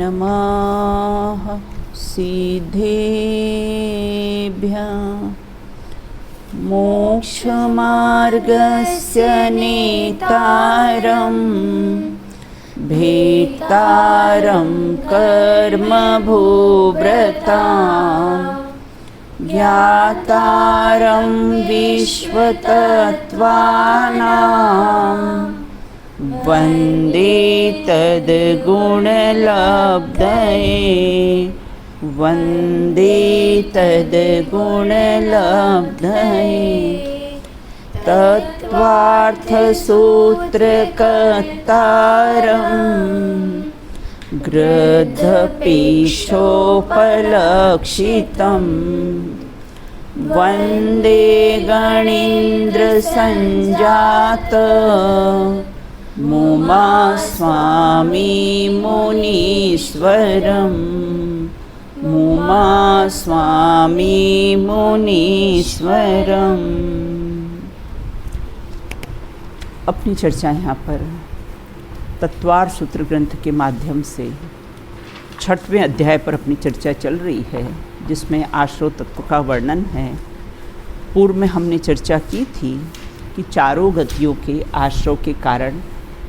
नमः सिद्धेभ्यः मोक्षमार्गस्य नेतारं भेत्तारं कर्मभूव्रतां ज्ञातारं विश्वतत्त्वानां वन्दे तद्गुणलब्धये वन्दे तद्गुणलब्धये तत्त्वार्थसूत्रकर्तारं गृध्रपीशोपलक्षितं वन्दे गणीन्द्रसञ्जातं मुमा स्वामी मुनीश्वरं मुमा स्वामी मुनीश्वरम। अपनी चर्चा यहाँ पर तत्वार सूत्र ग्रंथ के माध्यम से 6वें अध्याय पर अपनी चर्चा चल रही है, जिसमें आश्रव तत्व का वर्णन है। पूर्व में हमने चर्चा की थी कि चारों गतियों के आश्रव के कारण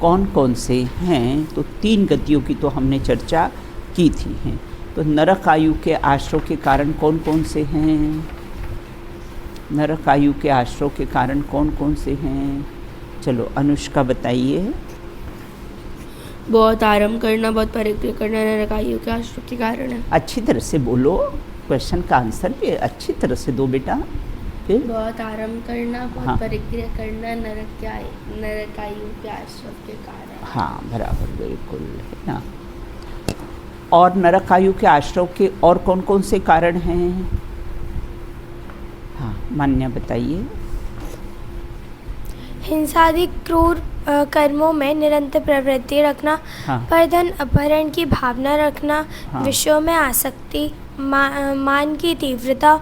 कौन कौन से हैं, तो 3 गतियों की तो हमने चर्चा की थी हैं। तो नरक आयु के आश्रव के कारण कौन कौन से हैं? नरक आयु के आश्रव के कारण कौन कौन से हैं? चलो अनुष्का बताइए। बहुत आराम करना, बहुत परिक्रिया करना नरक आयु के आश्रव के कारण है। अच्छी तरह से बोलो, क्वेश्चन का आंसर भी अच्छी तरह से दो बेटा। फिर बहुत आराम करना, बहुत परिक्रिया करना नरक आयु के आश्रव के कारण। हाँ बराबर, बिल्कुल है ना। और नरक आयु के आश्रव के और कौन कौन से कारण हैं? हाँ मान्या बताइए। हिंसादि क्रूर कर्मों में निरंतर प्रवृत्ति रखना, परधन अपहरण की भावना रखना, विषयों में आसक्ति, मान की तीव्रता,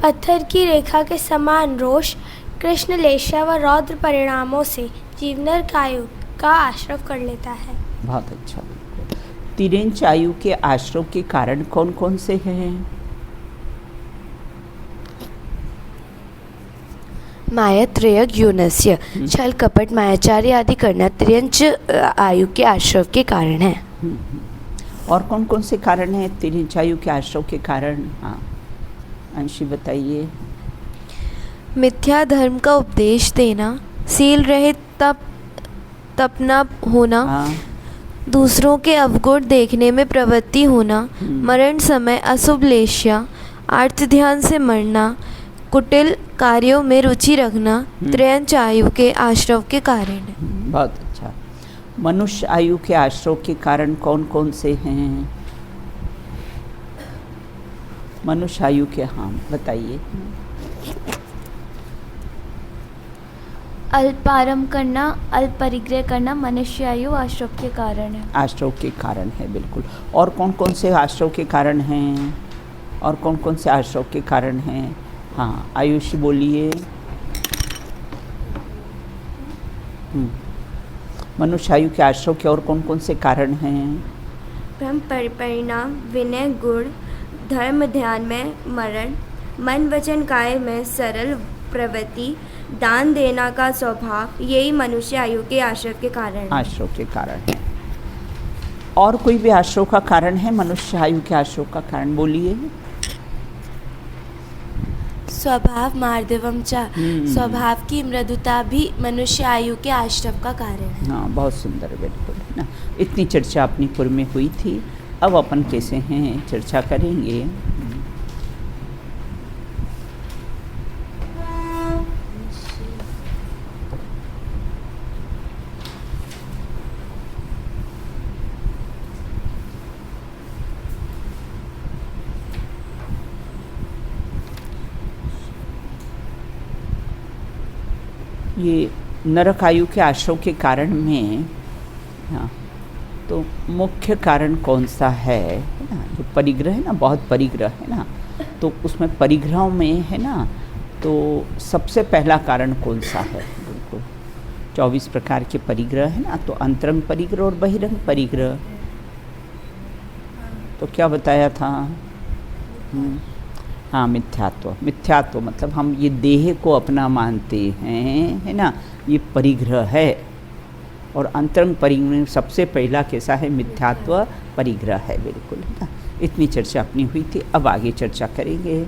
पत्थर की रेखा के समान रोष, कृष्ण लेशा व रौद्र परिणामों से जीव नरक आयु का आश्रव कर लेता है। बहुत अच्छा। तिर्यंच आयु के आश्रव के कारण कौन कौन से हैं? मायात्रय यूनस्य छल कपट मायाचार्य आदि करना तिर्यंच आयु के आश्रव के कारण है। और कौन कौन से कारण हैं तिर्यंच आयु के आश्रव के कारण? हाँ अंशी बताइए। मिथ्या धर्म का उपदेश देना, सील रहित तपना होना, दूसरों के अवगुण देखने में प्रवृत्ति होना, मरण समय अशुभ लेश्या, अर्थ ध्यान से मरना, कुटिल कार्यों में रुचि रखना तिर्यंच आयु के आश्रव के कारण है। बहुत अच्छा। मनुष्य आयु के आश्रव के कारण कौन कौन से हैं? मनुष्य आयु के, हाँ बताइए। अल्पारम करना, अल्प परिग्रह करना मनुष्य आयु आश्रव के कारण है। आश्रव के कारण है, बिल्कुल। और कौन कौन से आश्रव के कारण हैं? और कौन कौन से आश्रव के कारण हैं? हाँ आयुषी बोलिए। मनुष्य आयु के आश्रव के और कौन कौन से कारण हैं? ब्रह्म परिणाम, विनय गुण, धर्म ध्यान में मरण, मन वचन काय में सरल प्रवृत्ति, दान देना का स्वभाव, यही मनुष्य आयु के आश्रव के कारण। आश्रव के कारण है। और कोई भी आश्रव का कारण है मनुष्य आयु के आश्रव का कारण? बोलिए। स्वभाव मार्दवम च, स्वभाव की मृदुता भी मनुष्य आयु के आश्रव का कारण है। हाँ बहुत सुंदर, बिल्कुल है ना। इतनी चर्चा अपनी पूर्व में हुई थी, अब अपन कैसे हैं चर्चा करेंगे। ये नरक आयु के आश्रव के कारण में, हाँ तो मुख्य कारण कौन सा है ना? जो परिग्रह है ना, बहुत परिग्रह है ना, तो उसमें परिग्रहों में है ना, तो सबसे पहला कारण कौन सा है? बिल्कुल 24 प्रकार के परिग्रह है ना, तो अंतरंग परिग्रह और बहिरंग परिग्रह। तो क्या बताया था? हाँ, मिथ्यात्व। मिथ्यात्व मतलब हम ये देह को अपना मानते हैं, है ना, ये परिग्रह है। और अंतरंग परिग्रह सबसे पहला कैसा है? मिथ्यात्व परिग्रह है, बिल्कुल, है ना। इतनी चर्चा अपनी हुई थी, अब आगे चर्चा करेंगे।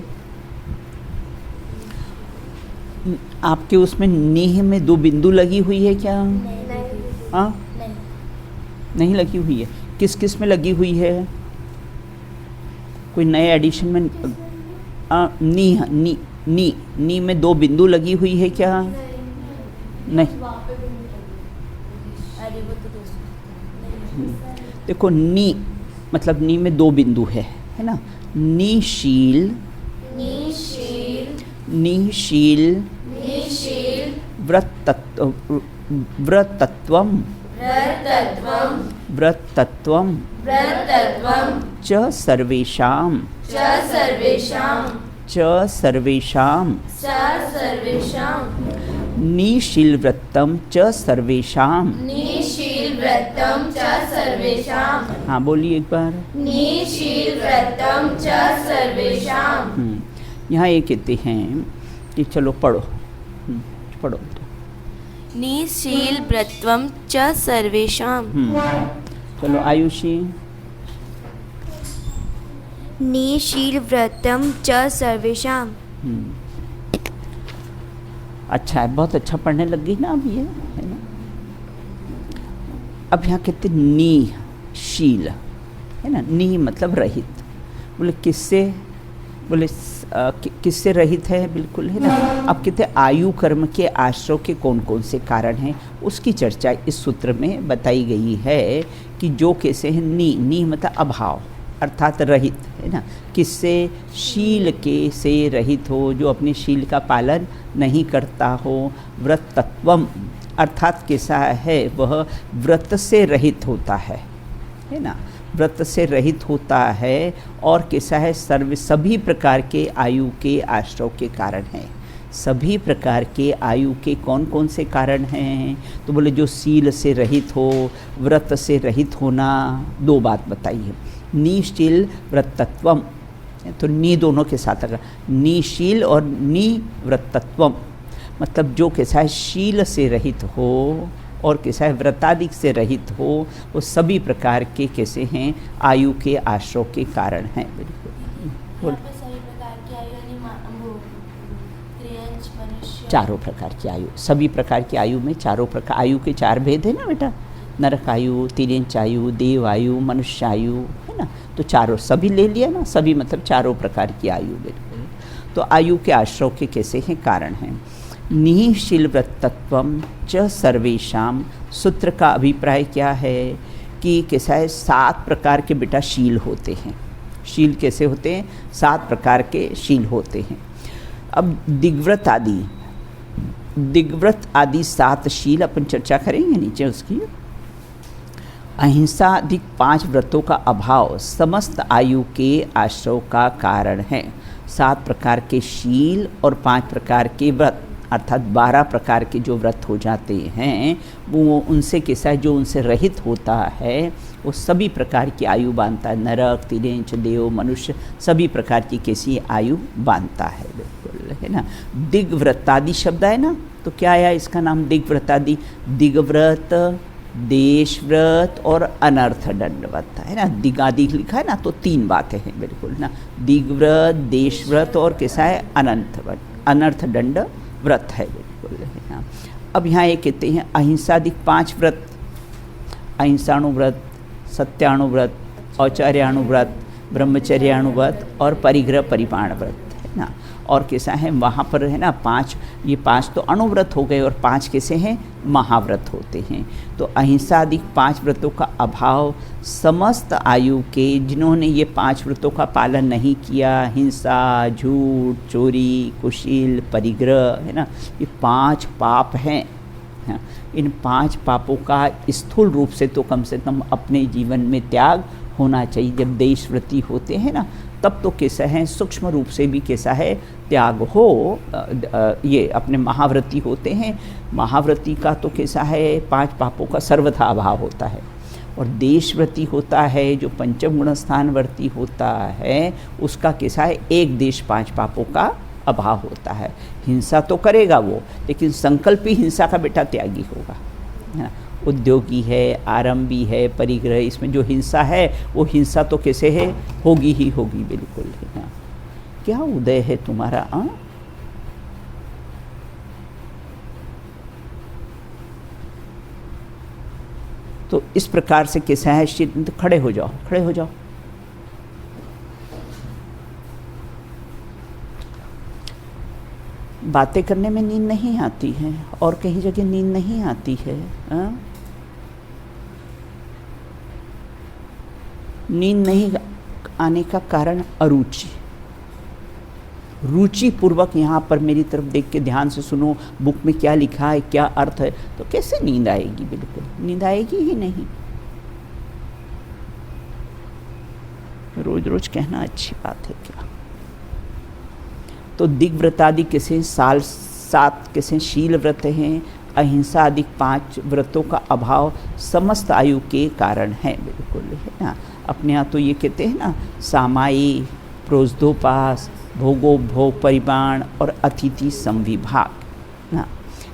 आपके उसमें नेह में 2 बिंदु लगी हुई है क्या? हाँ, नहीं लगी हुई है। किस किस में लगी हुई है? कोई नए एडिशन में नी में 2 बिंदु लगी हुई है क्या? नहीं। देखो, नी मतलब नी में 2 बिंदु है ना। निशील व्रतत्वम च सर्वेषां निशील व्रतम च सर्वेषां। हाँ, बोलिए एक बार। निशील व्रतम च सर्वेषां। यहाँ ये कहते हैं कि चलो पढ़ो, पढ़ो। निशील व्रतम च सर्वेषां। चलो आयुषी। निशील व्रतम च सर्वेषां। अच्छा है, बहुत अच्छा पढ़ने लग गई ना अब ये, है ना। अब यहाँ कहते निशील, है ना। नी मतलब रहित। बोले किससे? बोले किससे रहित है? बिल्कुल, है ना। अब कहते आयु कर्म के आश्रय के कौन कौन से कारण हैं, उसकी चर्चा इस सूत्र में बताई गई है कि जो कैसे हैं। नी मतलब अभाव अर्थात रहित, है ना। किससे? शील के से रहित हो, जो अपने शील का पालन नहीं करता हो। व्रतत्वम अर्थात कैसा है? वह व्रत से रहित होता है ना। व्रत से रहित होता है। और कैसा है? सभी प्रकार के आयु के आश्रय के कारण है। सभी प्रकार के आयु के कौन कौन से कारण हैं? तो बोले जो शील से रहित हो, व्रत से रहित होना। 2 बात बताई है। निशील व्रतत्वम, तो नी दोनों के साथ अगर निशील और निव्रतत्वम मतलब जो कैसा है? शील से रहित हो और कैसा है? व्रतादिक से रहित हो। वो सभी प्रकार के कैसे हैं? आयु के आश्रय के कारण हैं। बिल्कुल, चारों प्रकार की आयु, सभी प्रकार की आयु में चारों प्रकार आयु के 4 भेद है ना बेटा। नरक आयु, तिर्यंच आयु, देव आयु, मनुष्य आयु, है ना। तो चारों सभी ले लिया ना, सभी मतलब चारों प्रकार की आयु। बिल्कुल, तो आयु के आश्रय के कैसे हैं? कारण हैं। निशील व्रतत्वम च सर्वेषां। सूत्र का अभिप्राय क्या है कि कैसा है? 7 प्रकार के बेटा शील होते हैं। शील कैसे होते हैं? 7 प्रकार के शील होते हैं। अब दिग्व्रत आदि 7 शील अपन चर्चा करेंगे नीचे उसकी। अहिंसा अधिक 5 व्रतों का अभाव समस्त आयु के आश्रय का कारण है। 7 प्रकार के शील और 5 प्रकार के व्रत अर्थात 12 प्रकार के जो व्रत हो जाते हैं वो उनसे कैसा है? जो उनसे रहित होता है वो सभी प्रकार की आयु बांधता है। नरक, तिर्यंच, देव, मनुष्य सभी प्रकार की कैसी आयु बांधता है। बिल्कुल, है ना। दिग्व्रतादि शब्द है ना, तो क्या आया इसका नाम? दिग्व्रतादि। दिग्व्रत, देशव्रत और अनर्थ दंडव्रत, है ना। दिगादि लिखा है ना, तो 3 बातें हैं। बिल्कुल ना, दिग्व्रत, देशव्रत और कैसा है? अनर्थ दंड व्रत है। बिल्कुल, है ना। अब यहाँ ये कहते हैं अहिंसादिक 5 व्रत, अहिंसाणुव्रत, सत्याणुव्रत, औचार्याणुव्रत, ब्रह्मचर्याणुव्रत और परिग्रह परिपाण व्रत, है ना। और कैसा है? वहाँ पर है ना 5, ये 5 तो अणुव्रत हो गए और 5 कैसे हैं? महाव्रत होते हैं। तो अहिंसा अधिक 5 व्रतों का अभाव समस्त आयु के जिन्होंने ये 5 व्रतों का पालन नहीं किया, हिंसा, झूठ, चोरी, कुशील, परिग्रह, है ना, ये 5 पाप हैं। इन 5 पापों का स्थूल रूप से तो कम से कम अपने जीवन में त्याग होना चाहिए। जब देशव्रती होते हैं ना तब तो कैसा है? सूक्ष्म रूप से भी कैसा है? त्याग हो। ये अपने महाव्रती होते हैं, महाव्रती का तो कैसा है? 5 पापों का सर्वथा अभाव होता है। और देशव्रती होता है जो पंचम गुण स्थानवर्ती होता है, उसका कैसा है, एक देश 5 पापों का अभाव होता है। हिंसा तो करेगा वो, लेकिन संकल्पी हिंसा का बेटा त्यागी होगा, है ना। उद्योगी है, आरंभी है, परिग्रह, इसमें जो हिंसा है वो हिंसा तो कैसे है, होगी ही होगी, बिल्कुल, है ना। क्या उदय है तुम्हारा? तो इस प्रकार से कैसा है, खड़े हो जाओ, खड़े हो जाओ। बातें करने में नींद नहीं आती है और कहीं जगह नींद नहीं आती है। नींद नहीं आने का कारण अरुचि। रुचि पूर्वक यहाँ पर मेरी तरफ देख के ध्यान से सुनो, बुक में क्या लिखा है, क्या अर्थ है, तो कैसे नींद आएगी? बिल्कुल नींद आएगी ही नहीं। रोज रोज कहना अच्छी बात है क्या? तो दिग्व्रत आदि कैसे 7 कैसे शील व्रत हैं, अहिंसा आदि 5 व्रतों का अभाव समस्त आयु के कारण है, बिल्कुल, है ना। अपने यहाँ तो ये कहते हैं ना, सामायिक, प्रोज्दोपास, भोगोपभोग परिमाण और अतिथि संविभाग ना,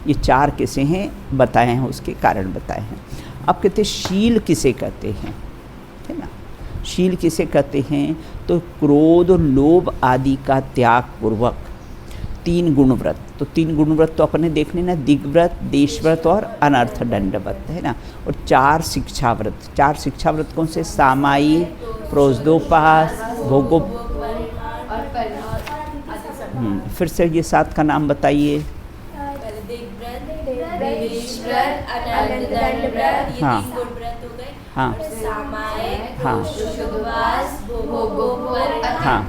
ये 4 कैसे हैं बताए हैं, उसके कारण बताए हैं। अब कहते हैं शील किसे कहते हैं, है ना। शील किसे कहते हैं? तो क्रोध, लोभ आदि का त्याग पूर्वक 3 गुण व्रत। तो 3 गुण व्रत तो अपने देख लेना, दिग्व्रत, देशव्रत और अनर्थ दंड व्रत, है ना। और 4 शिक्षा व्रत। 4 शिक्षा व्रत कौन से? सामायिक, प्रोज्दोपास, भोगो। फिर से ये 7 का नाम बताइए। हाँ हाँ हाँ हाँ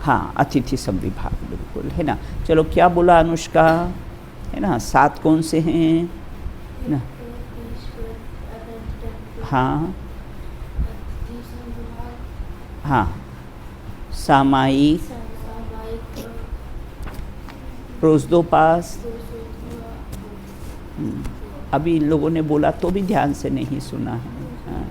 हाँ, अतिथि संविभाग, बिल्कुल, है ना। चलो क्या बोला अनुष्का, है ना। 7 कौन से हैं ना? हाँ हाँ, सामायिक, प्रोज्दोपास। अभी इन लोगों ने बोला तो भी ध्यान से नहीं सुना है। हाँ।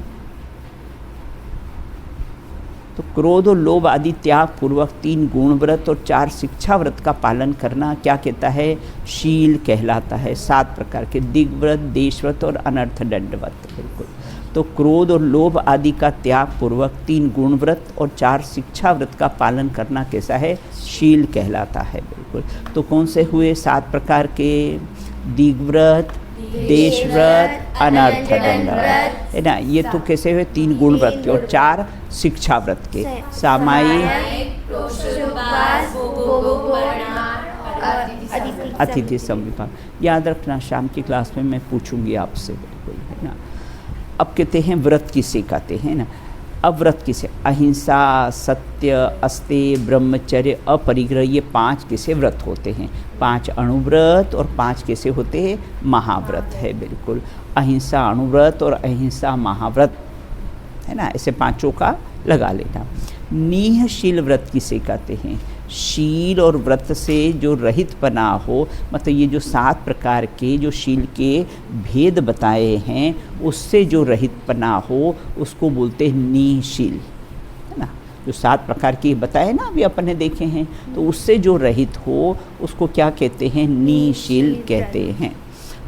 तो क्रोध और लोभ आदि त्याग पूर्वक 3 गुण व्रत और 4 शिक्षा व्रत का पालन करना क्या कहता है? शील कहलाता है। 7 प्रकार के दिग्व्रत, देशव्रत और अनर्थ दंड व्रत, बिल्कुल। तो क्रोध और लोभ आदि का त्याग पूर्वक 3 गुण व्रत और 4 शिक्षा व्रत का पालन करना कैसा है? शील कहलाता है, बिल्कुल। तो कौन से हुए 7 प्रकार के? दिग्व्रत, देशव्रत, अनर्थ दंड व्रत, है ना। ये तो कैसे हुए? 3 गुण व्रत के और 4 शिक्षा व्रत के। सामायिक, अतिथि संविभाग। याद रखना, शाम की क्लास में मैं पूछूंगी आपसे, बिल्कुल, है ना। अब कहते हैं व्रत किसे कहते हैं ना। अब व्रत किसे? अहिंसा, सत्य, अस्तेय, ब्रह्मचर्य, अपरिग्रह, ये 5 कैसे व्रत होते हैं? 5 अणुव्रत और 5 कैसे होते हैं? महाव्रत है, बिल्कुल। अहिंसा अणुव्रत और अहिंसा महाव्रत, है ना। ऐसे 5 का लगा लेना। नीहशील व्रत किसे कहते हैं? शील और व्रत से जो रहित बना हो, मतलब ये जो 7 प्रकार के जो शील के भेद बताए हैं, उससे जो रहित बना हो उसको बोलते हैं निशील, है ना। जो 7 प्रकार के बताए ना, अभी अपन ने देखे हैं, तो उससे जो रहित हो उसको क्या कहते हैं? निशील कहते हैं।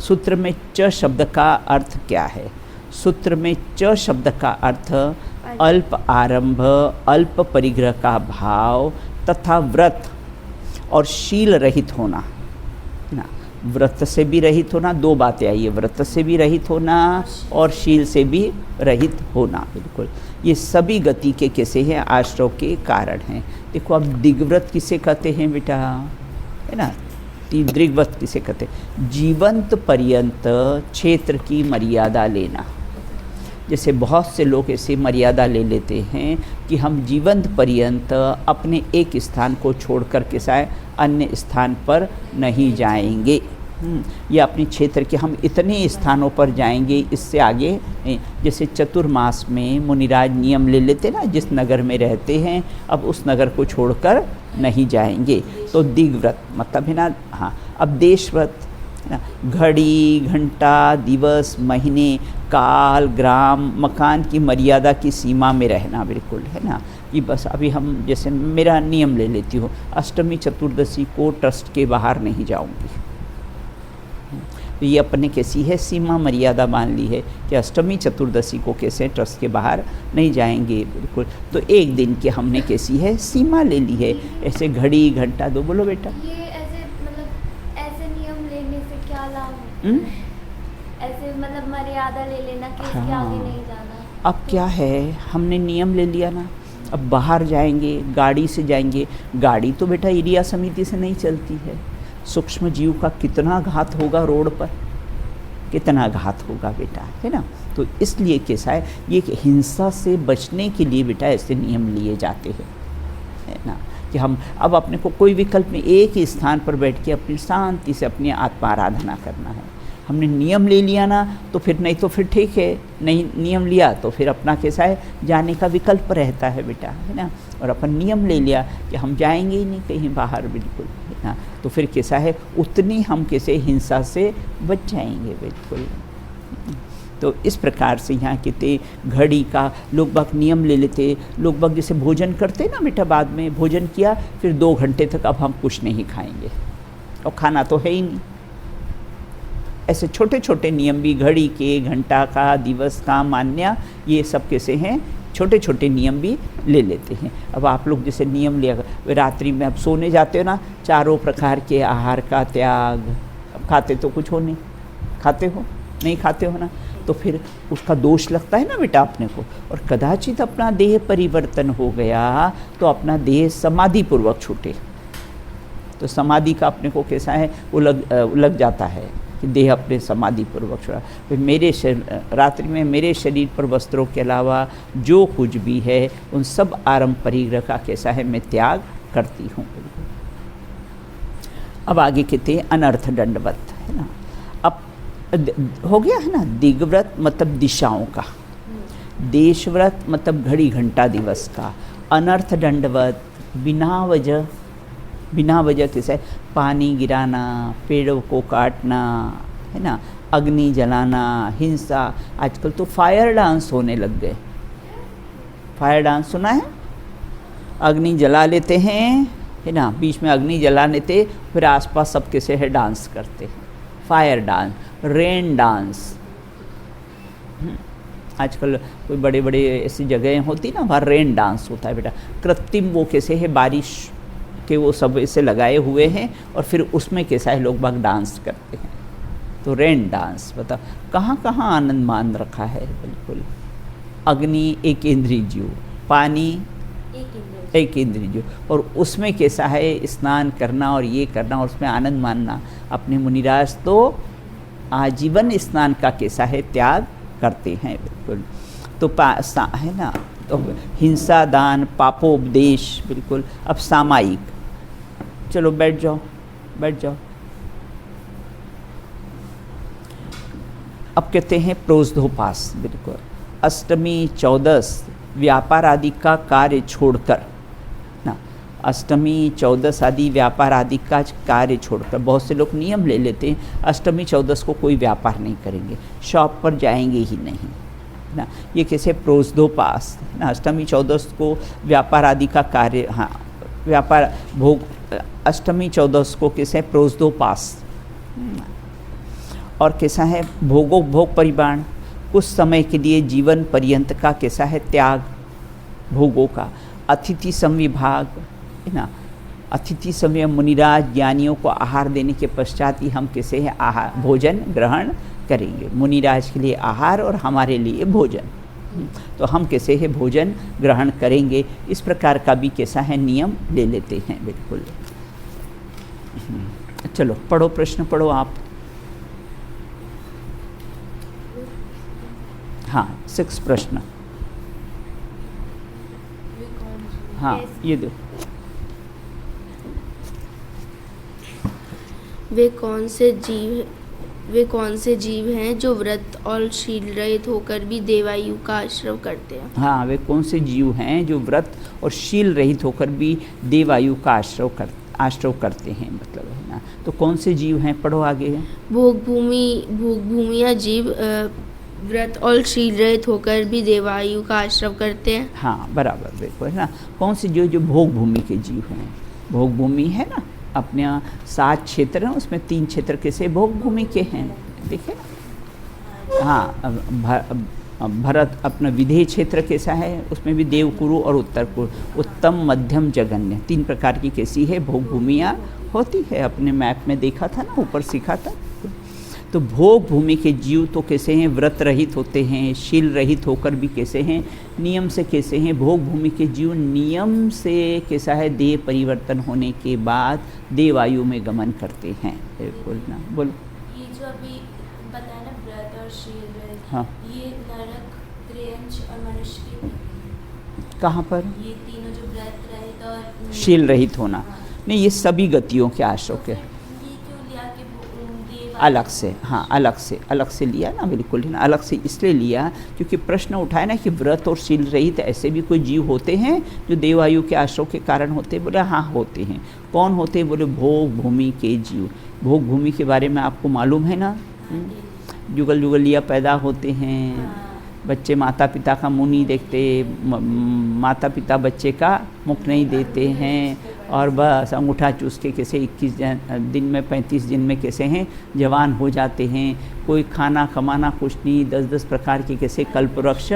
सूत्र में च शब्द का अर्थ क्या है? सूत्र में च शब्द का अर्थ अल्प आरंभ, अल्प परिग्रह का भाव तथा व्रत और शील रहित होना ना। व्रत से भी रहित होना, 2 बातें आई है, व्रत से भी रहित होना और शील से भी रहित होना, बिल्कुल। ये सभी गति के कैसे हैं? आश्रव के कारण हैं। देखो अब दिग्व्रत किसे कहते हैं बेटा, है ना। दिग्व्रत किसे कहते हैं? जीवंत पर्यंत क्षेत्र की मर्यादा लेना। जैसे बहुत से लोग ऐसे मर्यादा ले लेते हैं कि हम जीवंत पर्यंत अपने एक स्थान को छोड़कर के शायद अन्य स्थान पर नहीं जाएंगे, या अपने क्षेत्र के हम इतने स्थानों पर जाएंगे, इससे आगे नहीं। जैसे चतुर्मास में मुनिराज नियम ले लेते ना, जिस नगर में रहते हैं अब उस नगर को छोड़कर नहीं जाएंगे, तो दिग्व्रत मतलब है ना। हाँ, अब देशव्रत, है ना। घड़ी, घंटा, दिवस, महीने, काल, ग्राम, मकान की मर्यादा की सीमा में रहना, बिल्कुल, है ना। कि बस अभी हम, जैसे मेरा नियम ले लेती हूँ, अष्टमी चतुर्दशी को ट्रस्ट के बाहर नहीं जाऊँगी। तो ये अपने कैसी है सीमा मर्यादा मान ली है कि अष्टमी चतुर्दशी को कैसे ट्रस्ट के बाहर नहीं जाएंगे, बिल्कुल। तो एक दिन की हमने कैसी है सीमा ले ली है। ऐसे घड़ी, घंटा, दो, बोलो बेटा। ये ऐसे मतलब ऐसे नियम लेने से क्या लाभ है? ऐसे मतलब मर्यादा ले लेना कि इसके आगे नहीं जाना। अब क्या है, हमने नियम ले लिया ना, अब बाहर जाएंगे, गाड़ी से जाएंगे। गाड़ी तो बेटा एरिया समिति से नहीं चलती है। सूक्ष्म जीव का कितना घात होगा रोड पर, कितना घात होगा बेटा, है ना। तो इसलिए कैसा है, ये हिंसा से बचने के लिए बेटा ऐसे नियम लिए जाते हैं, है ना। कि हम अब अपने को कोई विकल्प में एक ही स्थान पर बैठ के अपनी शांति से अपनी आत्मा आराधना करना है। हमने नियम ले लिया ना, तो फिर नहीं तो फिर ठीक है, नहीं नियम लिया तो फिर अपना कैसा है जाने का विकल्प रहता है बेटा, है ना। और अपन नियम ले लिया कि हम जाएंगे ही नहीं कहीं बाहर, बिल्कुल, है ना। तो फिर कैसा है उतनी हम कैसे हिंसा से बच जाएंगे, बिल्कुल। तो इस प्रकार से यहाँ कहते घड़ी का लोग बाग नियम ले लेते। लोग बाग जैसे भोजन करते ना बेटा, बाद में भोजन किया फिर 2 घंटे तक अब हम कुछ नहीं खाएंगे, और खाना तो है ही नहीं। ऐसे छोटे छोटे नियम भी घड़ी के, घंटा का, दिवस का, मान्य, ये सब कैसे हैं छोटे छोटे नियम भी ले लेते हैं। अब आप लोग जैसे नियम लिया, रात्रि में अब सोने जाते हो ना, 4 प्रकार के आहार का त्याग। अब खाते तो कुछ हो नहीं, खाते हो नहीं खाते हो ना, तो फिर उसका दोष लगता है ना बेटा अपने को। और कदाचित अपना देह परिवर्तन हो गया तो अपना देह समाधि पूर्वक छूटे, तो समाधि का अपने को कैसा है वो लग जाता है कि देह अपने समाधि पूर्वक छोड़ा। फिर मेरे रात्रि में मेरे शरीर पर वस्त्रों के अलावा जो कुछ भी है उन सब आरंभ परिग्रह का कैसा है मैं त्याग करती हूँ। अब आगे कहते हैं अनर्थ दंडवत, है ना। अब हो गया है ना, दिग्व्रत मतलब दिशाओं का, देशव्रत मतलब घड़ी घंटा दिवस का, अनर्थ दंडवत बिना वजह कैसे है पानी गिराना, पेड़ों को काटना, है ना, अग्नि जलाना, हिंसा। आजकल तो फायर डांस होने लग गए। फायर डांस सुना है? अग्नि जला लेते हैं, है ना, बीच में अग्नि जला लेते, फिर आसपास सब कैसे है डांस करते हैं। Fire dance, rain dance. आजकल कोई बड़े बड़े ऐसी जगहें होती ना, वहाँ रेन डांस होता है बेटा। कृत्रिम वो कैसे है बारिश के वो सब ऐसे लगाए हुए हैं और फिर उसमें कैसा है लोग बाग डांस करते हैं। तो रेन डांस बताओ कहाँ कहाँ आनंद मान रखा है। बिल्कुल, अग्नि एक इंद्रिय जीव, पानी एक इंद्रिय जीव, और उसमें कैसा है स्नान करना और ये करना और उसमें आनंद मानना। अपने मुनिराज तो आजीवन स्नान का कैसा है त्याग करते हैं। बिल्कुल, तो है ना, तो हिंसा, दान, पापोपदेश, बिल्कुल। अब सामायिक, चलो बैठ जाओ। अब कहते हैं प्रोष्धोपास, बिल्कुल। अष्टमी चौदस व्यापार आदि का कार्य छोड़कर ना, अष्टमी चौदस आदि व्यापार आदि का कार्य छोड़कर, बहुत से लोग नियम ले लेते हैं अष्टमी चौदस को कोई व्यापार नहीं करेंगे, शॉप पर जाएंगे ही नहीं ना। ये कैसे प्रोष्धोपास ना, अष्टमी चौदस को व्यापार आदि का कार्य, हाँ व्यापार भोग, अष्टमी चौदस को कैसे प्रोष्धोपास। और कैसा है भोग परिमाण, कुछ समय के लिए जीवन पर्यंत का कैसा है त्याग भोगों का। अतिथि संविभाग, है ना, अतिथि समय मुनिराज ज्ञानियों को आहार देने के पश्चात ही हम कैसे है आहार भोजन ग्रहण करेंगे। मुनिराज के लिए आहार और हमारे लिए भोजन, तो हम कैसे है भोजन ग्रहण करेंगे। इस प्रकार का भी कैसा है नियम ले लेते हैं। बिल्कुल, चलो पढ़ो, प्रश्न पढ़ो आप। हाँ 6 प्रश्न, हाँ ये दो। वे कौन से जीव हैं जो व्रत और शील रहित होकर भी देवायु का आश्रय करते हैं। हाँ, वे कौन से जीव हैं जो व्रत और शील रहित होकर भी देवायु का आश्रव करते हैं, मतलब है ना। तो कौन से जीव हैं, पढ़ो आगे। भोग भूमिया जीव व्रत और शील रहित होकर भी देवायु का आश्रव करते हैं। हाँ बराबर, देखो है ना। कौन से जीव, जो भोग भूमि के जीव हैं। भोग भूमि है ना, अपने 7 क्षेत्र हैं, उसमें 3 क्षेत्र कैसे भोग भूमि के हैं, देखिए। हाँ, भरत अपना विधेय क्षेत्र कैसा है, उसमें भी देव कुरु और उत्तर कुरु, उत्तम मध्यम जगन्य 3 प्रकार की कैसी है भोग भूमियाँ होती है। अपने मैप में देखा था ना, ऊपर सीखा था। तो भोग भूमि के जीव तो कैसे हैं, व्रत रहित होते हैं, शील रहित होकर भी कैसे हैं, नियम से कैसे हैं। भोग भूमि के जीव नियम से कैसा है, देह परिवर्तन होने के बाद देवायु में गमन करते हैं। बिल्कुल ना, बोलो। ये जो अभी बताया ना व्रत और शील रहित, हाँ, ये नरक, त्रियंच और मनुष्य के कहाँ पर, ये तीनों जो व्रत रहित और शील रहित होना, नहीं ये सभी गतियों के आश्रव के अलग से, हाँ अलग से लिया ना, बिल्कुल ही ना, अलग से इसलिए लिया क्योंकि प्रश्न उठाया ना कि व्रत और शील रहित ऐसे भी कोई जीव होते हैं जो देवायु के आश्रव के कारण होते हैं। बोले हाँ होते हैं। कौन होते हैं, बोले भोग भूमि के जीव। भोग भूमि के बारे में आपको मालूम है ना, जुगल जुगलिया पैदा होते हैं, बच्चे माता पिता का मुँह नहीं देखते, माता पिता बच्चे का मुख नहीं देते हैं, और बस अंगूठा चूस के कैसे 21 दिन में 35 दिन में कैसे हैं जवान हो जाते हैं। कोई खाना कमाना कुछ नहीं, 10-10 प्रकार के कैसे कल्पवृक्ष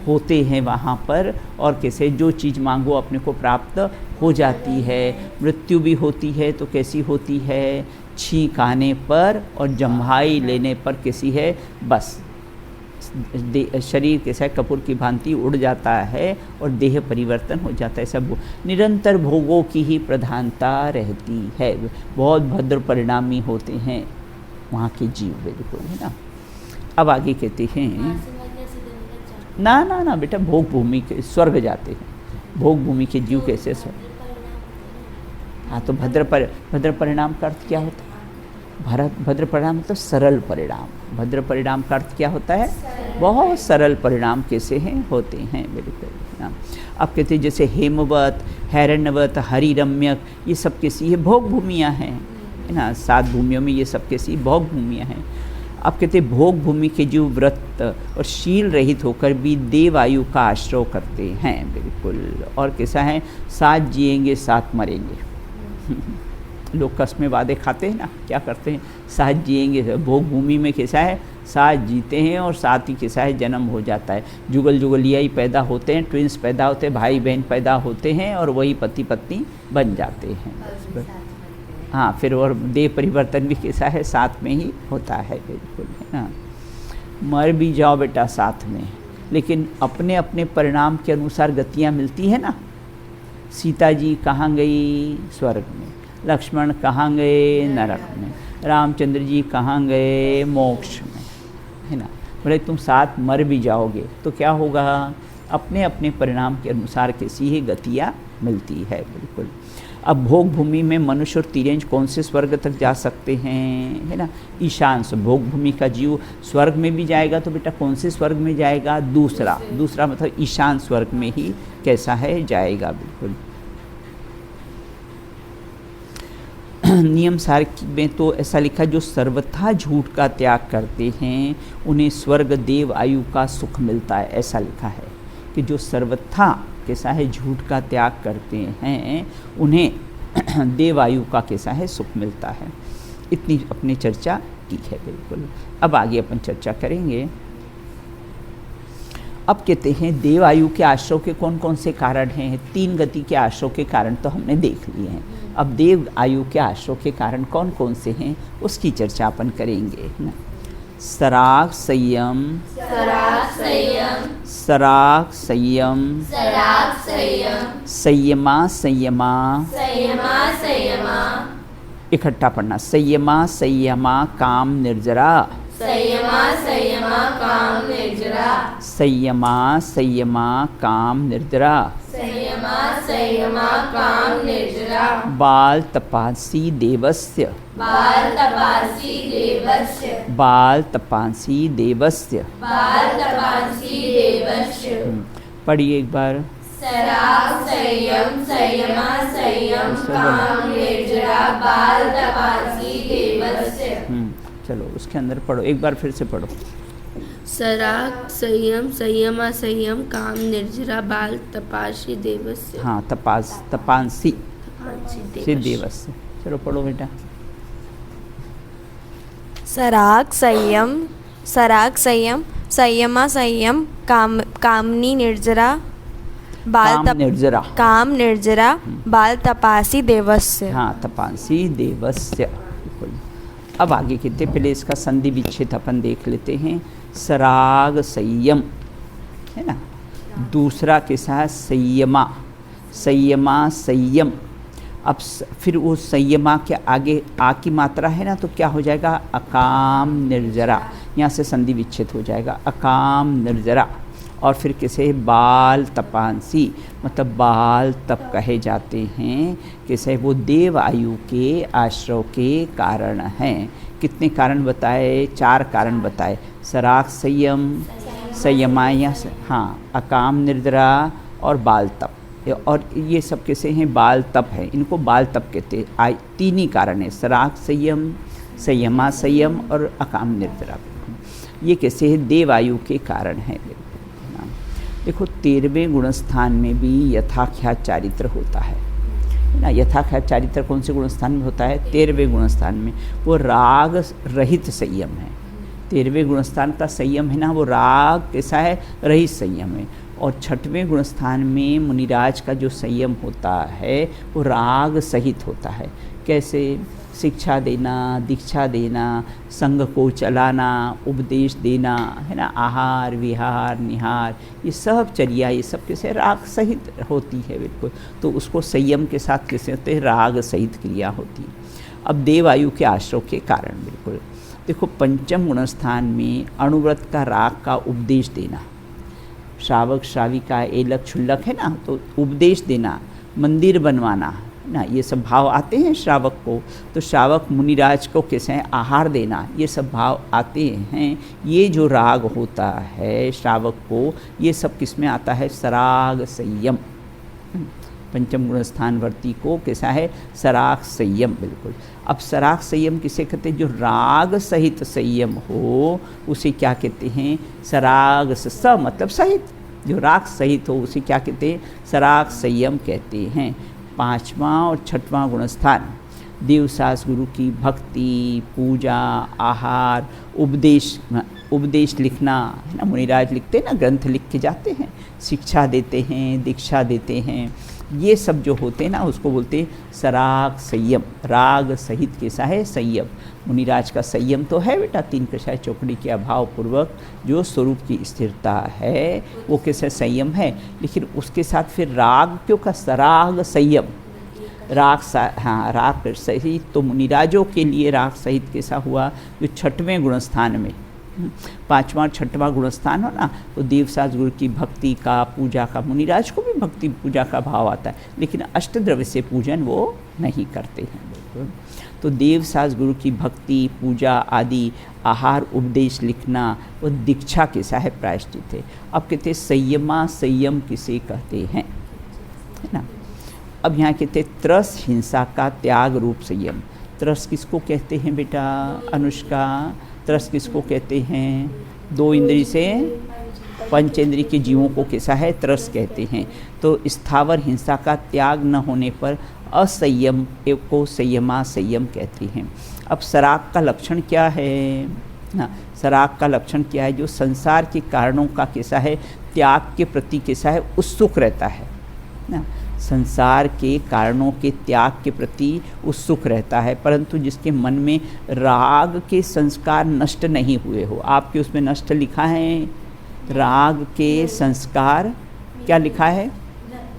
होते हैं वहाँ पर, और कैसे जो चीज़ मांगो अपने को प्राप्त हो जाती है। मृत्यु भी होती है तो कैसी होती है, छींक आने पर और जम्हाई लेने पर कैसी है, बस शरीर कैसा है, कपूर की भांति उड़ जाता है और देह परिवर्तन हो जाता है। सब निरंतर भोगों की ही प्रधानता रहती है। बहुत भद्र परिणामी होते हैं वहाँ के जीव, बिल्कुल है ना। अब आगे कहते हैं ना ना ना बेटा, भोग भूमि के स्वर्ग जाते हैं। भोग भूमि के जीव कैसे स्वर्ग, हाँ तो भद्र परिणाम का अर्थ क्या होता है, भद्र परिणाम मतलब सरल परिणाम। भद्र परिणाम का अर्थ क्या होता है, बहुत सरल परिणाम कैसे हैं, होते हैं, बिल्कुल। अब कहते हैं जैसे हेमवत, हैरण्यवत, हरिरम्यक, ये सब कैसी है, भोग भूमियाँ हैं, है ना। 7 भूमियों में ये सब कैसी भोग भूमियाँ हैं। अब कहते हैं भोग भूमि के जो व्रत और शील रहित होकर भी देवायु का आश्रय करते हैं, बिल्कुल। और कैसा है, 7 जिएंगे 7 मरेंगे। लोग कसमें वादे खाते हैं ना, क्या करते हैं, 7 जिएंगे। भोग भूमि में कैसा है, 7 जीते हैं और 7 ही कैसा है जन्म हो जाता है। जुगल जुगलिया ही पैदा होते हैं, ट्विंस पैदा होते हैं, भाई बहन पैदा होते हैं और वही पति पत्नी बन जाते हैं। हाँ, फिर और देह परिवर्तन भी कैसा है, 7 में ही होता है, बिल्कुल है ना। मर भी जाओ बेटा 7 में, लेकिन अपने अपने परिणाम के अनुसार गतियाँ मिलती है ना। सीता जी कहाँ गई, स्वर्ग में। लक्ष्मण कहाँ गए, नरक में। रामचंद्र जी कहाँ गए, मोक्ष में, है ना। बोले तुम 7 मर भी जाओगे तो क्या होगा, अपने अपने परिणाम के अनुसार कैसी ही गतियाँ मिलती है, बिल्कुल। अब भोग भूमि में मनुष्य और तिर्यंच कौन से स्वर्ग तक जा सकते हैं, है ना। ईशांश भोग भूमि का जीव स्वर्ग में भी जाएगा तो बेटा कौन से स्वर्ग में जाएगा, दूसरा मतलब ईशान स्वर्ग में ही कैसा है जाएगा, बिल्कुल। नियम सार में तो ऐसा लिखा, जो सर्वथा झूठ का त्याग करते हैं उन्हें स्वर्ग देव आयु का सुख मिलता है। ऐसा लिखा है कि जो सर्वथा कैसा है झूठ का त्याग करते हैं उन्हें देवायु का कैसा है सुख मिलता है। इतनी अपनी चर्चा की है, बिल्कुल। अब आगे अपन चर्चा करेंगे। अब कहते हैं देवायु के आश्रय के कौन कौन से कारण हैं। 3 गति के आश्रय के कारण तो हमने देख लिए हैं। अब देव आयु के आश्रय के कारण कौन कौन से हैं उसकी चर्चा अपन करेंगे ना। सराग संयम, संयमा इकट्ठा पढ़ना। संयमा काम निर्जरा, संयमा काम निर्जरा, बाल तपांसी देवस्य, पढ़िए एक बार। सराग संयम संयमा संयम काम निर्जरा बाल तपासी देवस्य। चलो उसके अंदर पढ़ो, एक बार फिर से पढ़ो। सराग संयम संयमा संयम काम निर्जरा बाल तपासी देवस्य। हाँ, तपांसी से देवस्य। देवस्य। चलो पढ़ो बेटा। सराग संयम संयमा संयम कामनी निर्जरा काम निर्जरा बाल तपासी देवस्य। हाँ, तपांसी देवस्य। बिल्कुल। अब आगे कहते, पहले इसका संधि विच्छेद अपन देख लेते हैं। सराग संयम है ना, दूसरा के साथ संयमा, संयमा संयम। अब फिर वो संयमा के आगे आ की मात्रा है ना, तो क्या हो जाएगा, अकाम निर्जरा। यहाँ से संधि विच्छेद हो जाएगा, अकाम निर्जरा। और फिर किसे, बाल तपांसी, मतलब बाल तप कहे जाते हैं। किसे, वो देव आयु के आश्रव के कारण हैं। कितने कारण बताए, 4 कारण बताए। सराग संयम, संयमाया, हाँ, अकाम निर्जरा और बाल तप। और ये सब कैसे हैं, बाल तप है, इनको बाल तप कहते हैं। 3 ही कारण है, सराग संयम, संयमा संयम और अकाम निर्जरा। ये कैसे है, देवायु के कारण है। देखो 13वें गुणस्थान में भी यथाख्यात चारित्र होता है ना। यथाख्यात चारित्र कौन से गुणस्थान में होता है, 13वें गुणस्थान में। वो राग रहित संयम है। 13वें गुणस्थान का संयम है ना, वो राग कैसा है, रहित संयम है। और 6वें गुणस्थान में मुनिराज का जो संयम होता है वो राग सहित होता है। कैसे, शिक्षा देना, दीक्षा देना, संघ को चलाना, उपदेश देना, है ना, आहार विहार निहार, ये सब चर्या, ये सब कैसे राग सहित होती है। बिल्कुल। तो उसको संयम के साथ कैसे होते हैं, राग सहित क्रिया होती है। अब देवायु के आश्रव के कारण, बिल्कुल देखो 5म गुणस्थान में अणुव्रत का राग का उपदेश देना, श्रावक श्राविका एलक क्षुल्लक है ना, तो उपदेश देना, मंदिर बनवाना ना, ये सब भाव आते हैं श्रावक को। तो श्रावक मुनिराज को कैसे है, आहार देना, ये सब भाव आते हैं। ये जो राग होता है श्रावक को, ये सब किस में आता है, सराग संयम। 5म गुणस्थान वर्ती को कैसा है, सराग संयम। बिल्कुल। अब सराग संयम किसे कहते हैं, जो राग सहित संयम हो उसे क्या कहते हैं, सराग स मतलब सहित, जो राग सहित हो उसे क्या कहते हैं, सराग संयम कहते हैं। 5वां और 6वां गुणस्थान, देवसास गुरु की भक्ति, पूजा, आहार, उपदेश लिखना है ना, मुनिराज लिखते हैं ना, ग्रंथ लिख के जाते हैं, शिक्षा देते हैं, दीक्षा देते हैं, ये सब जो होते हैं ना उसको बोलते हैं सराग संयम। राग सहित कैसा है, संयम। मुनिराज का संयम तो है बेटा, 3 कषाय चौकड़ी के अभाव पूर्वक जो स्वरूप की स्थिरता है वो कैसे संयम है। लेकिन उसके साथ फिर राग क्यों का, सराग संयम, हाँ राग सहित। तो मुनिराजों के लिए राग सहित कैसा हुआ, जो 6वें गुणस्थान में, 5वां और 6वां गुणस्थान हो ना, तो देवसास गुरु की भक्ति का, पूजा का, मुनिराज को भी भक्ति पूजा का भाव आता है, लेकिन अष्टद्रव्य से पूजन वो नहीं करते हैं। तो देवसास गुरु की भक्ति, पूजा आदि, आहार, उपदेश लिखना, वो दीक्षा कैसा है, प्रायश्चित है। अब कहते संयमा संयम किसे कहते हैं, है ना। अब यहाँ कहते त्रस हिंसा का त्याग रूप संयम। त्रस किसको कहते हैं बेटा, अनुष्का, त्रस किसको कहते हैं, 2 इंद्रिय से 5 इंद्रिय के जीवों को कैसा है, त्रस कहते हैं। तो स्थावर हिंसा का त्याग न होने पर असंयम को संयमा संयम कहते हैं। अब सराग का लक्षण क्या है ना, सराग का लक्षण क्या है, जो संसार के कारणों का कैसा है, त्याग के प्रति कैसा है, उत्सुक रहता है ना, संसार के कारणों के त्याग के प्रति उत्सुक रहता है, परंतु जिसके मन में राग के संस्कार नष्ट नहीं हुए हो। आपके उसमें नष्ट लिखा है, राग के संस्कार क्या लिखा है,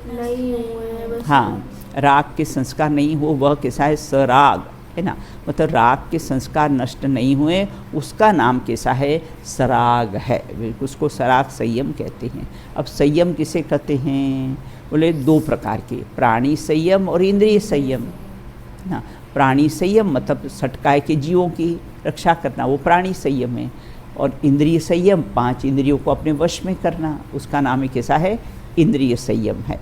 नहीं हुए हैं बस। हाँ, राग के संस्कार नहीं हो, वह कैसा है, सराग है ना, मतलब राग के संस्कार नष्ट नहीं हुए, उसका नाम कैसा है, सराग है। उसको सराग संयम कहते हैं। अब संयम किसे कहते हैं, बोले 2 प्रकार के, प्राणी संयम और इंद्रिय संयम ना। प्राणी संयम मतलब सटकाए के जीवों की रक्षा करना, वो प्राणी संयम है। और इंद्रिय संयम 5 इंद्रियों को अपने वश में करना, उसका नाम ही कैसा है, इंद्रिय संयम है।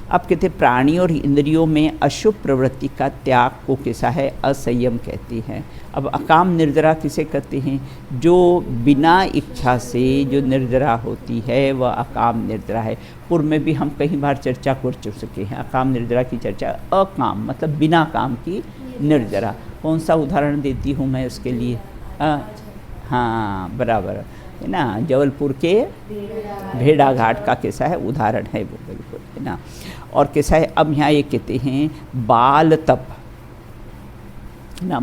अब कहते हैं प्राणी और इंद्रियों में अशुभ प्रवृत्ति का त्याग को कैसा है, असंयम कहते हैं। अब अकाम निर्जरा किसे कहते हैं, जो बिना इच्छा से जो निर्जरा होती है वह अकाम निर्जरा है। पूर्व में भी हम कई बार चर्चा कर चुके हैं अकाम निर्जरा की चर्चा। अकाम मतलब बिना काम की निर्जरा। कौन सा उदाहरण देती हूँ मैं उसके लिए, हाँ बराबर है ना, जबलपुर के भेड़ा घाट का कैसा है उदाहरण है वो, बिल्कुल है ना। और कैसा है, अब यहाँ ये कहते हैं बाल तप ना,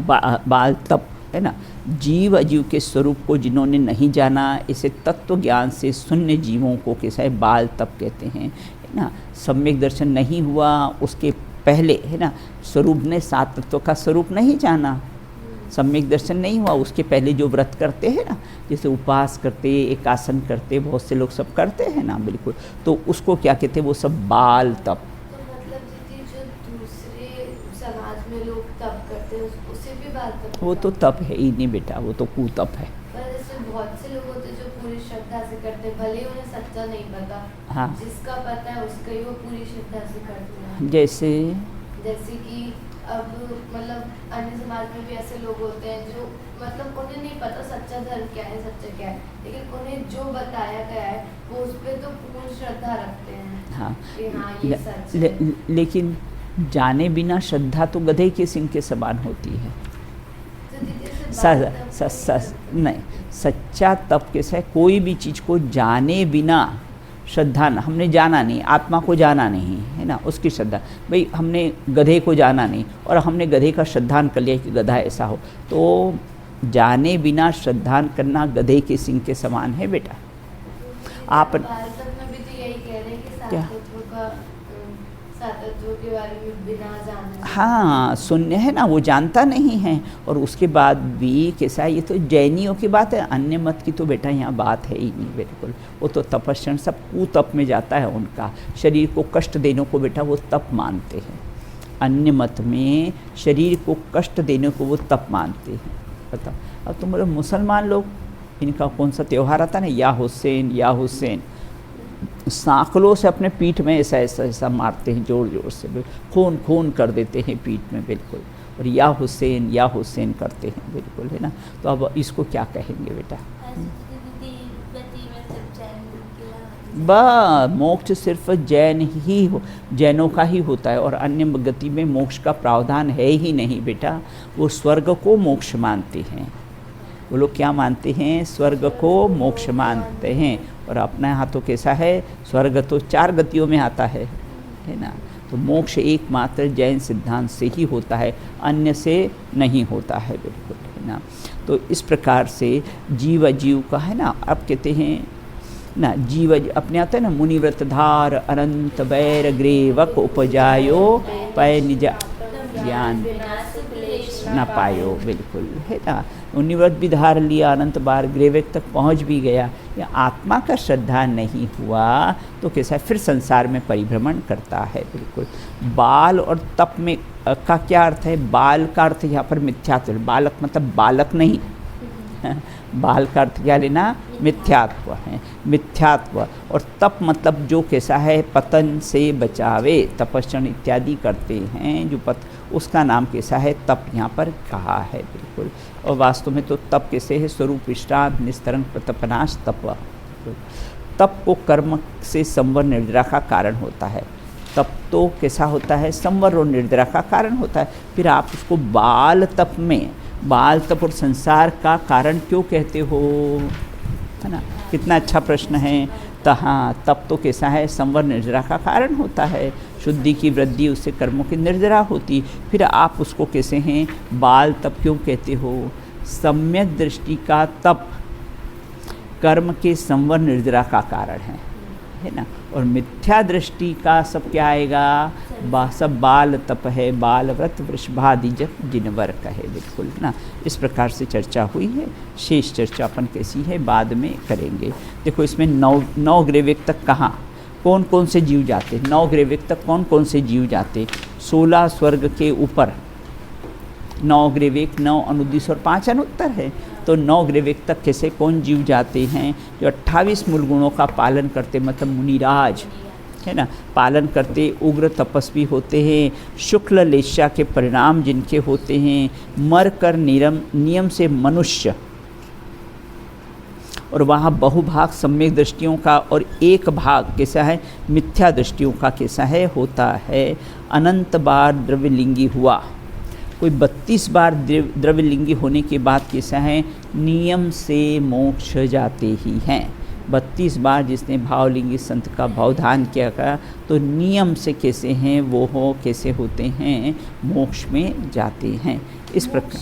बाल तप है ना, जीव अजीव के स्वरूप को जिन्होंने नहीं जाना, इसे तत्व ज्ञान से शून्य जीवों को कैसा है बाल तप कहते हैं, है ना। सम्यक दर्शन नहीं हुआ उसके पहले, है ना, स्वरूप ने सात तत्व का स्वरूप नहीं जाना, सम्यक दर्शन नहीं हुआ उसके पहले जो व्रत करते हैं ना, जैसे उपवास करते, एकासन करते, बहुत से लोग सब करते हैं ना, बिल्कुल, तो उसको क्या कहते हैं, वो सब बाल तप। तो मतलब दीदी जो दूसरे समाज में लोग तप करते हैं उसे भी बाल तप, वो तो तप है ही नहीं बेटा, वो तो कुतप है। पर ऐसे बहुत से लोग होते हैं जो पूरी श्रद्धा से करते हैं, भले उन्हें सच्चा नहीं पता, हाँ, जिसका पता है उसका ही वो पूरी श्रद्धा से करते हैं। जैसे कि अब मतलब अन्य समाज में भी ऐसे लोग होते हैं जो मतलब उन्हें नहीं पता सच्चा धर्म क्या है, सच्चा क्या है, लेकिन उन्हें जो बताया गया है वो उस पर तो पूर्ण श्रद्धा रखते हैं। हाँ, कि हाँ ये सच है। लेकिन जाने बिना श्रद्धा तो गधे के सिंह के समान होती है। तो दीदी नहीं, सच्चा तप कैसा है, कोई भी चीज़ को जाने बिना श्रद्धा न, हमने जाना नहीं, आत्मा को जाना नहीं है ना, उसकी श्रद्धा। भाई हमने गधे को जाना नहीं और हमने गधे का श्रद्धान कर लिया कि गधा ऐसा हो, तो जाने बिना श्रद्धान करना गधे के सिंह के समान है बेटा। आप भारत में भी तो यही कह रहे हैं कि क्या? सात तत्वों के बारे में बिना जाने, हाँ शून्य है ना, वो जानता नहीं है। और उसके बाद भी कैसा है, ये तो जैनियों की बात है, अन्य मत की तो बेटा यहाँ बात है ही नहीं, बिल्कुल। वो तो तपस्या सब कुतप में जाता है उनका, शरीर को कष्ट देने को बेटा वो तप मानते हैं। अन्य मत में शरीर को कष्ट देने को वो तप मानते हैं। बताओ, अब तुम लोग मुसलमान लोग, इनका कौन सा त्यौहार आता ना, या हुसैन, सांकलों से अपने पीठ में ऐसा मारते हैं, जोर जोर से, खून कर देते हैं पीठ में, बिल्कुल। और या हुसैन करते हैं, बिल्कुल, है ना। तो अब इसको क्या कहेंगे बेटा, मोक्ष सिर्फ जैनों का ही होता है, और अन्य गति में मोक्ष का प्रावधान है ही नहीं बेटा। वो स्वर्ग को मोक्ष मानते हैं, वो लोग क्या मानते हैं, स्वर्ग को मोक्ष मानते हैं। और अपना यहाँ तो कैसा है, स्वर्ग तो 4 गतियों में आता है ना। तो मोक्ष एकमात्र जैन सिद्धांत से ही होता है, अन्य से नहीं होता है, बिल्कुल, है ना। तो इस प्रकार से जीव अजीव का है ना, अब कहते हैं ना, जीव अपने आता है ना, मुनिव्रत धार अनंत वैर ग्रेवक उपजायो पय निज ज्ञान न पायो, बिल्कुल, है ना। मुनिव्रत भी धार लिया, अनंत बार ग्रेवक तक पहुंच भी गया, या आत्मा का श्रद्धा नहीं हुआ तो कैसा, फिर संसार में परिभ्रमण करता है, बिल्कुल। बाल और तप में का क्या अर्थ है, बाल का अर्थ यहाँ पर मिथ्यात्व, बालक मतलब बालक नहीं, बाल का अर्थ क्या लेना, मिथ्यात्व है, मिथ्यात्व। और तप मतलब जो कैसा है, पतन से बचावे, तपस्या इत्यादि करते हैं जो उसका नाम कैसा है, तप यहाँ पर कहा है, बिल्कुल। और वास्तव में तो तप कैसे है, स्वरूप विश्रांत निस्तरण प्रतपनाश तप। तप को कर्म से संवर निर्जरा का कारण होता है, तप तो कैसा होता है, संवर और निर्जरा का कारण होता है। फिर आप उसको बाल तप में, बाल तप और संसार का कारण क्यों कहते हो, है ना, कितना अच्छा प्रश्न है। तो हाँ, तप तो कैसा है, संवर निर्जरा का कारण होता है, शुद्धि की वृद्धि उससे कर्मों की निर्जरा होती। फिर आप उसको कैसे हैं, बाल तप क्यों कहते हो, सम्यक दृष्टि का तप कर्म के संवर निर्जरा का कारण है ना। और मिथ्या दृष्टि का सब क्या आएगा, सब बाल तप है, बाल व्रत वृषभादि जप जिनवर कहे, बिल्कुल ना। इस प्रकार से चर्चा हुई है, शेष चर्चा अपन कैसी है बाद में करेंगे। देखो इसमें 9 ग्रेवेक तक कहाँ कौन कौन से जीव जाते, 9 ग्रेवेक तक कौन कौन से जीव जाते, 16 स्वर्ग के ऊपर 9 ग्रेवेक, 9 अनुदिश और 5 अनुत्तर है। तो 9 ग्रेविक तक कैसे कौन जीव जाते हैं जो 28 मूल गुणों का पालन करते, मतलब मुनिराज है ना, पालन करते, उग्र तपस्वी होते हैं, शुक्ल लेस्या के परिणाम जिनके होते हैं, मर कर नियम से मनुष्य, और वहाँ बहुभाग सम्यक दृष्टियों का और एक भाग कैसा है मिथ्या दृष्टियों का कैसा है होता है। अनंत बार द्रव्यलिंगी हुआ, कोई 32 बार द्रव्यलिंगी होने के बाद कैसा है नियम से मोक्ष जाते ही हैं। 32 बार जिसने भावलिंगी संत का भावधान किया गया तो नियम से कैसे हैं वो हो कैसे होते हैं मोक्ष में जाते हैं। इस प्रकार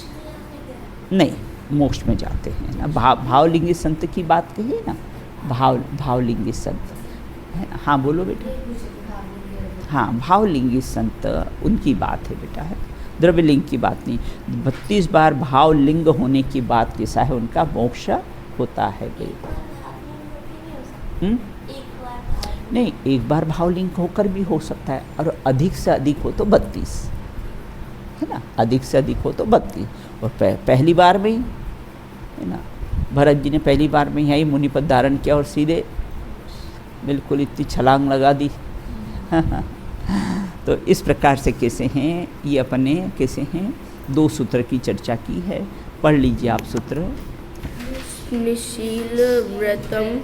नहीं मोक्ष में जाते हैं ना। भावलिंगी संत की बात कहिए ना, भावलिंगी संत है ना। हाँ बोलो बेटा। हाँ भावलिंगी संत उनकी बात है बेटा, है द्रव्यलिंग की बात नहीं। 32 बार भावलिंग होने की बात कैसा है उनका मोक्ष होता है बेटा। नहीं एक बार भावलिंग होकर भी हो सकता है और अधिक से अधिक हो तो 32 है ना, अधिक से अधिक हो तो 32 और पहली बार में ही है ना। भरत जी ने पहली बार में ही मुनि पद धारण किया और सीधे बिल्कुल इतनी छलांग लगा दी तो इस प्रकार से कैसे हैं ये अपने कैसे हैं 2 सूत्र की चर्चा की है। पढ़ लीजिए आप सूत्र। निशील व्रतम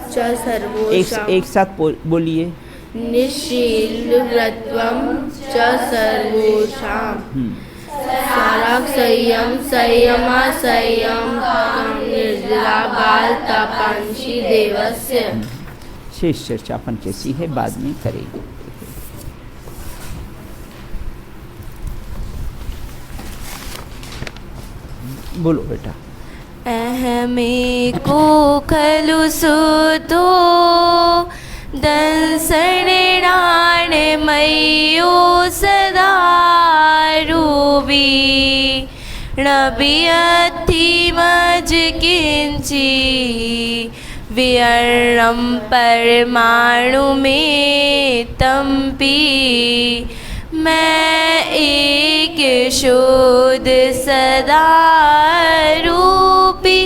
च सर्वोषाम। एक साथ बोलिए। निशील व्रतम च सर्वोषाम। साराक संयम संयमा संयम निर्जला बाल तापांशी देवस्य। शेष चर्चा अपन कैसी है बाद में करेंगे। बोलो बेटा। अहमे को खलु सुतो दंसणाण मयो सदा रूबी नबियति मज किंची वियरम परमाणु में तंपी। मैं एक शुद्ध सदा रूपी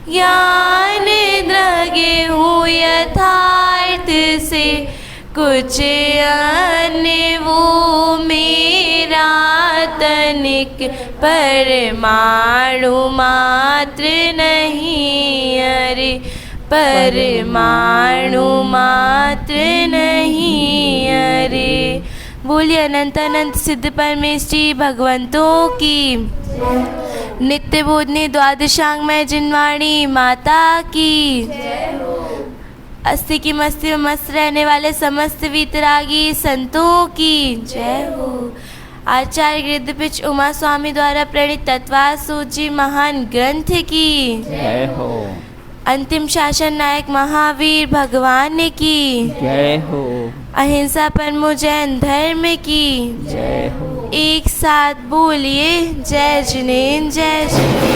ज्ञान द्रगे हूँ यथार्थ से कुछ अन्य वो मेरा तनिक परमाणु मात्र नहीं। अरे परमाणु मात्र नहीं। अरे बोलिए अनंत अनंत सिद्ध परमेश्वरी भगवंतों की। नित्य बोधनी द्वादशांग में जिनवाणी माता की। अस्थि की मस्ती में मस्त रहने वाले समस्त वीतरागी संतों की जय हो। आचार्य गिरधपिच उमा स्वामी द्वारा प्रणीत तत्वार सूची महान ग्रंथ की जय हो। अंतिम शासन नायक महावीर भगवान की जय हो। अहिंसा परमो जैन धर्म की जय हो। एक साथ बोलिए जय जिनेन्द्र जय जिनेन्द्र।